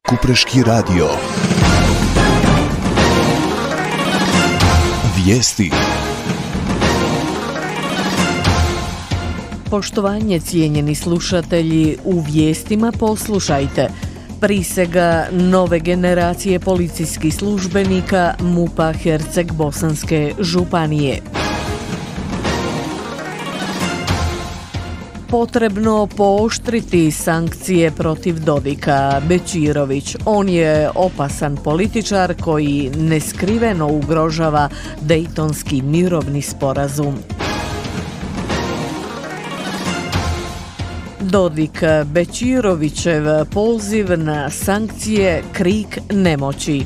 Kupreški radio. Vijesti. Poštovanje, cijenjeni slušatelji, u vijestima poslušajte. Prisega nove generacije policijskih službenika MUP-a Herceg-Bosanske županije. Potrebno pooštriti sankcije protiv Dodika. Bećirović, on je opasan političar koji neskriveno ugrožava Dejtonski mirovni sporazum. Dodik, Bećirovićev poziv na sankcije krik nemoći.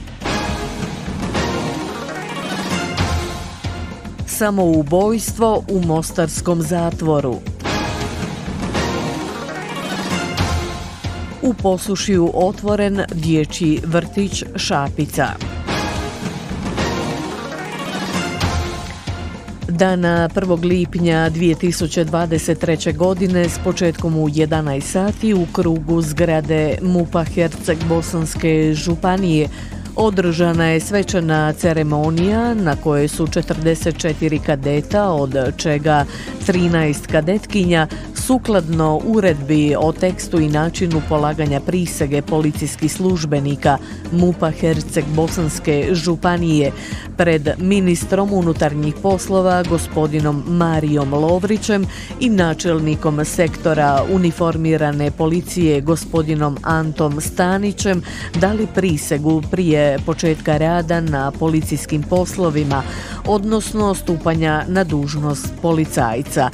Samoubojstvo u mostarskom zatvoru. U Posušju otvoren dječji vrtić Šapica. Dana 1. lipnja 2023. godine s početkom u 11 sati u krugu zgrade MUP-a Herceg-Bosanske županije održana je svečana ceremonija na kojoj su 44 kadeta, od čega 13 kadetkinja, sukladno uredbi o tekstu i načinu polaganja prisege policijskih službenika MUP-a Herceg-Bosanske županije pred ministrom unutarnjih poslova gospodinom Marijom Lovrićem i načelnikom sektora uniformirane policije gospodinom Antom Stanićem dali prisegu prije početka rada na policijskim poslovima, odnosno stupanja na dužnost policajca.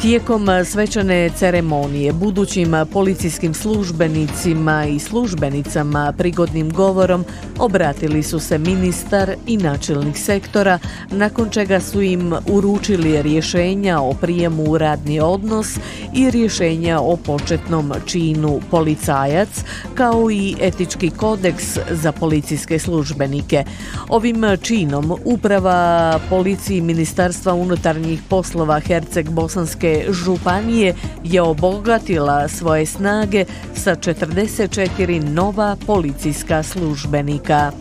Tijekom svečane ceremonije budućim policijskim službenicima i službenicama prigodnim govorom obratili su se ministar i načelnik sektora, nakon čega su im uručili rješenja o prijemu u radni odnos i rješenja o početnom činu policajac, kao i etički kodeks za policijske službenike. Ovim činom uprava policiji Ministarstva unutarnjih poslova Herceg-Bosanske županije je obogatila svoje snage sa 44 nova policijska službenika.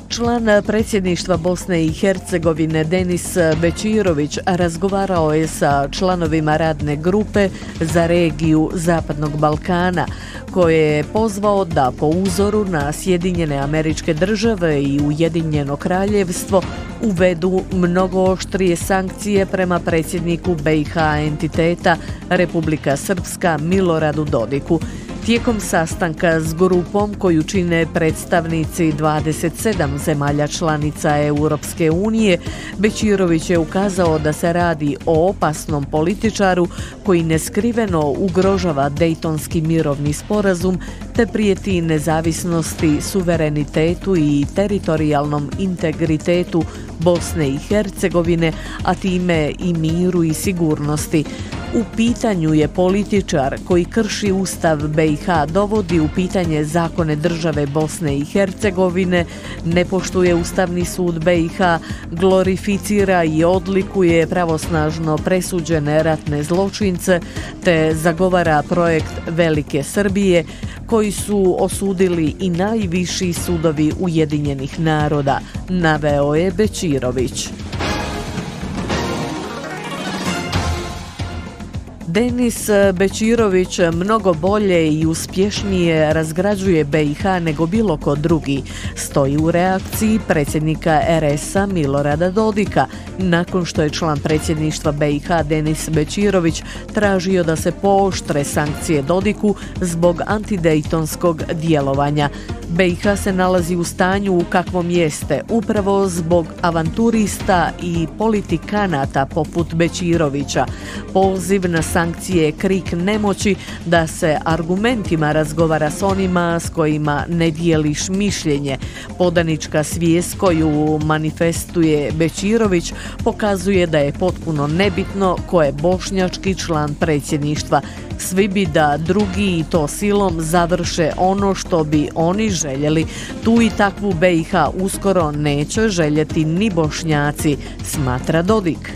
Član predsjedništva Bosne i Hercegovine Denis Bećirović razgovarao je sa članovima radne grupe za regiju Zapadnog Balkana, koje je pozvao da po uzoru na Sjedinjene Američke Države i Ujedinjeno Kraljevstvo uvedu mnogo oštrije sankcije prema predsjedniku BiH entiteta Republika Srpska Miloradu Dodiku. Tijekom sastanka s grupom koju čine predstavnici 27 zemalja članica Europske unije, Bećirović je ukazao da se radi o opasnom političaru koji neskriveno ugrožava Dejtonski mirovni sporazum te prijeti nezavisnosti, suverenitetu i teritorijalnom integritetu Bosne i Hercegovine, a time i miru i sigurnosti. U pitanju je političar koji krši Ustav BiH, dovodi u pitanje zakone države Bosne i Hercegovine, ne poštuje Ustavni sud BiH, glorificira i odlikuje pravosnažno presuđene ratne zločince te zagovara projekt Velike Srbije koji su osudili i najviši sudovi Ujedinjenih naroda, naveo je Bećirović. Denis Bećirović mnogo bolje i uspješnije razgrađuje BiH nego bilo ko drugi, stoji u reakciji predsjednika RS-a Milorada Dodika, nakon što je član predsjedništva BiH Denis Bećirović tražio da se pooštre sankcije Dodiku zbog antidejtonskog djelovanja. BiH se nalazi u stanju u kakvom jeste upravo zbog avanturista i politikanata poput Bećirovića. Poziv na sankcije krik nemoći da se argumentima razgovara s onima s kojima ne dijeliš mišljenje. Podanička svijest koju manifestuje Bećirović pokazuje da je potpuno nebitno ko je bošnjački član predsjedništva. Svi bi da drugi i to silom završe ono što bi oni željeli. Tu i takvu BiH uskoro neće željeti ni Bošnjaci, smatra Dodik.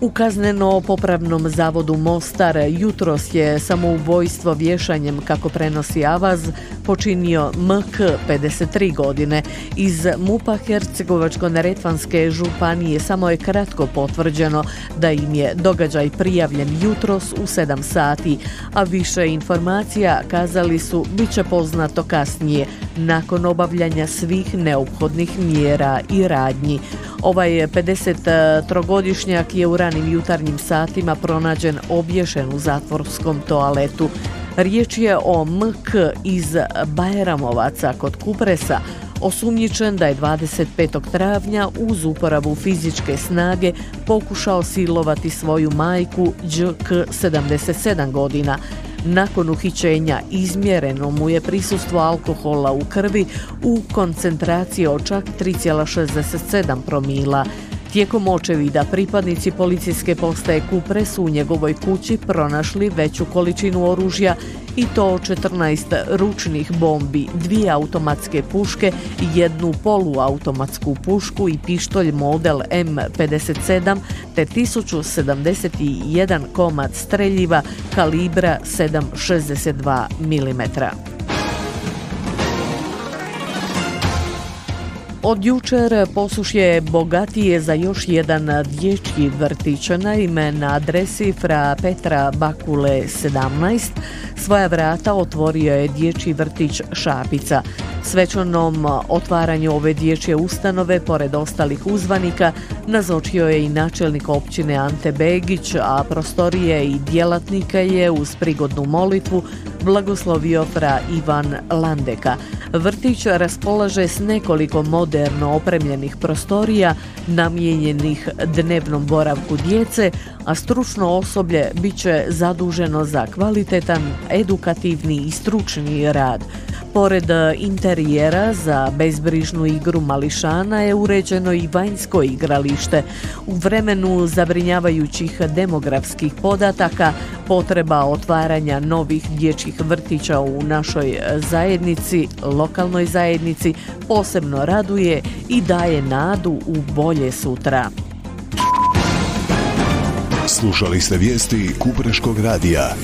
U kazneno-popravnom zavodu Mostar jutros je samoubojstvo vješanjem, kako prenosi Avaz, počinio MK, 53 godine. Iz MUP-a Hercegovačko-neretvanske županije samo je kratko potvrđeno da im je događaj prijavljen jutros u 7 sati, a više informacija, kazali su, bit će poznato kasnije, nakon obavljanja svih neophodnih mjera i radnji. Ovaj 53-godišnjak je u ranim jutarnjim satima pronađen obješen u zatvorskom toaletu. Riječ je o MK iz Bajramovaca kod Kupresa, osumnjičen da je 25. travnja uz uporabu fizičke snage pokušao silovati svoju majku ĐK, 77 godina. Nakon uhićenja izmjereno mu je prisustvo alkohola u krvi u koncentraciji od čak 3,67 promila. Tijekom očevida pripadnici policijske postaje Kupres u njegovoj kući pronašli veću količinu oružja i to 14 ručnih bombi, 2 automatske puške, 1 poluautomatsku pušku i pištolj model M57 te 1071 komad streljiva kalibra 7,62 mm. Od jučer Posušje je bogatije za još jedan dječji vrtić. Naime, na adresi Fra Petra Bakule 17 svoja vrata otvorio je dječji vrtić Šapica. Svečanom otvaranju ove dječje ustanove, pored ostalih uzvanika, nazočio je i načelnik općine Ante Begić, a prostorije i djelatnike je uz prigodnu molitvu blagoslovio fra Ivan Landeka. Vrtić raspolaže s nekoliko moderno opremljenih prostorija namijenjenih dnevnom boravku djece, a stručno osoblje bit će zaduženo za kvalitetan, edukativni i stručni rad. Pored interijera za bezbrižnu igru mališana je uređeno i vanjsko igralište. U vremenu zabrinjavajućih demografskih podataka potreba otvaranja novih dječjih vrtića u našoj zajednici, lokalnoj zajednici, posebno raduje i daje nadu u bolje sutra. Slušali ste vijesti Kupreškog radija.